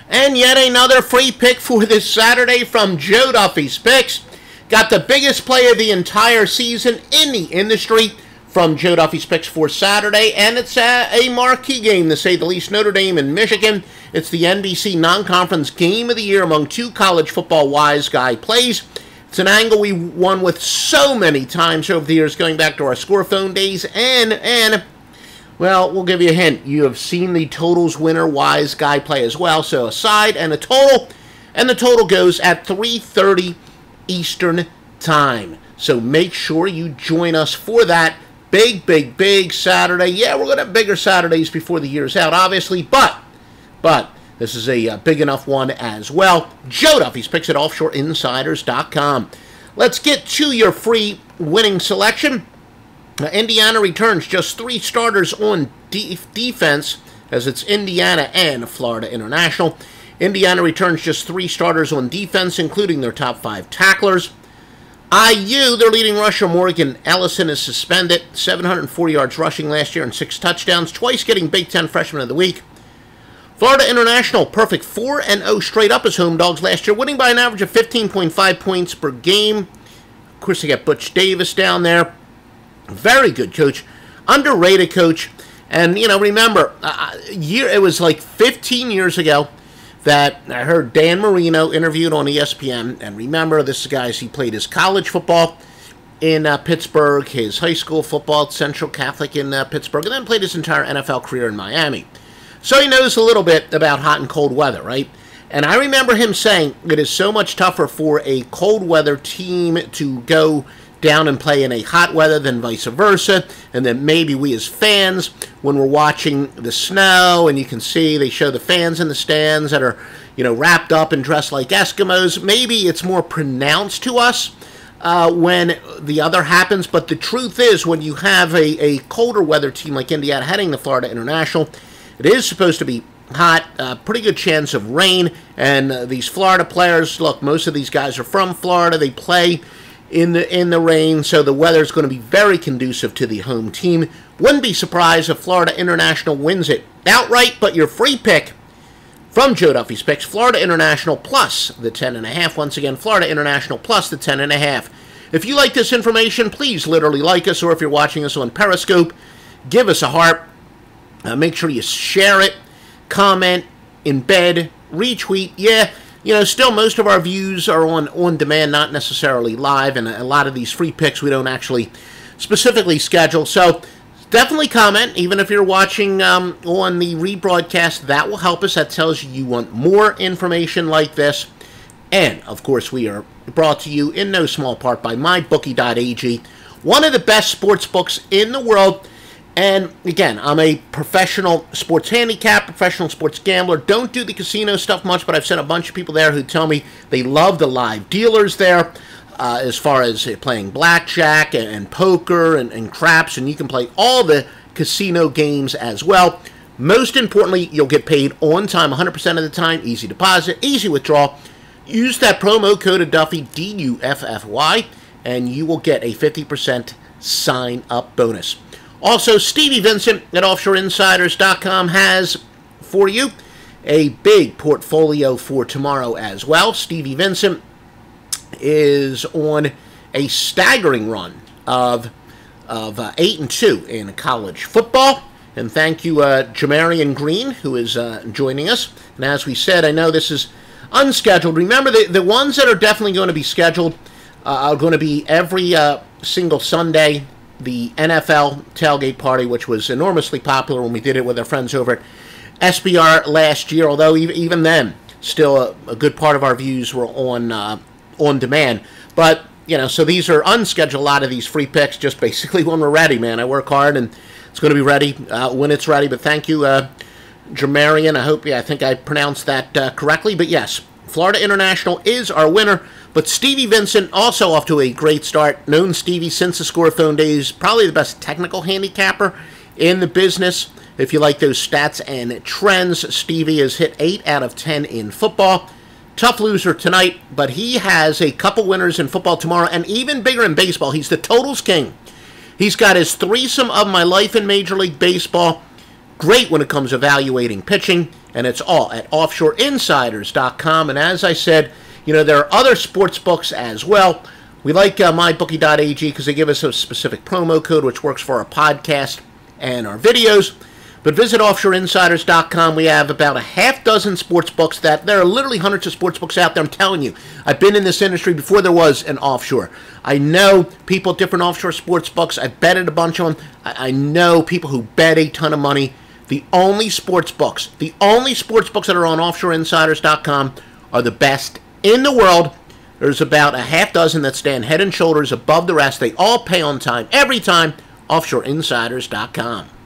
And yet another free pick for this Saturday from Joe Duffy's Picks. Got the biggest play of the entire season in the industry from Joe Duffy's Picks for Saturday. And it's a marquee game, to say the least. Notre Dame and Michigan. It's the NBC non-conference game of the year among two college football wise guy plays. It's an angle we won with so many times over the years, going back to our score phone days. And well, we'll give you a hint. You have seen the totals winner wise guy play as well. So a side and a total. And the total goes at 3:30 Eastern Time. So make sure you join us for that big Saturday. Yeah, we're going to have bigger Saturdays before the year's out, obviously. But this is a big enough one as well. Joe Duffy's Picks at OffshoreInsiders.com. Let's get to your free winning selection. Indiana returns just 3 starters on defense, as it's Indiana and Florida International. Indiana returns just 3 starters on defense, including their top 5 tacklers. IU, their leading rusher, Morgan Ellison, is suspended. 740 yards rushing last year and 6 touchdowns, twice getting Big Ten Freshman of the Week. Florida International, perfect 4-0 straight up as home dogs last year, winning by an average of 15.5 points per game. Of course, they got Butch Davis down there. Very good coach, underrated coach, and remember, it was like 15 years ago that I heard Dan Marino interviewed on ESPN, and remember, this guy's he played his college football in Pittsburgh, his high school football at Central Catholic in Pittsburgh, and then played his entire NFL career in Miami. So he knows a little bit about hot and cold weather, right? And I remember him saying it is so much tougher for a cold weather team to go down and play in a hot weather than vice versa, and then maybe we as fans, when we're watching the snow, and you can see they show the fans in the stands that are, wrapped up and dressed like Eskimos, maybe it's more pronounced to us when the other happens. But the truth is, when you have a colder weather team like Indiana heading to Florida International, it is supposed to be hot, pretty good chance of rain, and these Florida players, look, most of these guys are from Florida, they play in the rain, so the weather is going to be very conducive to the home team. Wouldn't be surprised if Florida International wins it outright, but your free pick from Joe Duffy's Picks, Florida International plus the 10.5. Once again, Florida International plus the 10.5. If you like this information, please literally like us, or if you're watching us on Periscope, give us a heart. Make sure you share it, comment, embed, retweet. Yeah, still most of our views are on demand, not necessarily live, and a lot of these free picks we don't actually specifically schedule. So definitely comment, even if you're watching on the rebroadcast. That will help us. That tells you want more information like this. And, of course, we are brought to you in no small part by MyBookie.ag, one of the best sports books in the world. And, again, I'm a professional sports handicap, professional sports gambler. Don't do the casino stuff much, but I've sent a bunch of people there who tell me they love the live dealers there, as far as playing blackjack and poker and craps, and you can play all the casino games as well. Most importantly, you'll get paid on time 100% of the time, easy deposit, easy withdrawal. Use that promo code of Duffy, D-U-F-F-Y, and you will get a 50% sign-up bonus. Also, Stevie Vincent at OffshoreInsiders.com has for you a big portfolio for tomorrow as well. Stevie Vincent is on a staggering run of 8-2 in college football. And thank you, Jamarian Green, who is joining us. And as we said, I know this is unscheduled. Remember, the ones that are definitely going to be scheduled are going to be every single Sunday. The NFL tailgate party, which was enormously popular when we did it with our friends over at SBR last year, although even then, still a good part of our views were on demand. But, so these are unscheduled, a lot of these free picks, just basically when we're ready, man. I work hard, and it's going to be ready when it's ready. But thank you, Jamarian. I think I pronounced that correctly. But yes, Florida International is our winner. But Stevie Vincent also off to a great start. Known Stevie since the score phone days. Probably the best technical handicapper in the business. If you like those stats and trends, Stevie has hit 8 out of 10 in football. Tough loser tonight, but he has a couple winners in football tomorrow, and even bigger in baseball. He's the totals king. He's got his threesome of my life in Major League Baseball. Great when it comes to evaluating pitching. and it's all at offshoreinsiders.com. And as I said, there are other sports books as well. We like mybookie.ag because they give us a specific promo code which works for our podcast and our videos. But visit offshoreinsiders.com. We have about a half dozen sports books there are literally hundreds of sports books out there. I'm telling you, I've been in this industry before there was an offshore. I know people at different offshore sports books. I've betted a bunch of them. I know people who bet a ton of money. The only sports books that are on offshoreinsiders.com are the best in the world. There's about a half dozen that stand head and shoulders above the rest. They all pay on time, every time. offshoreinsiders.com.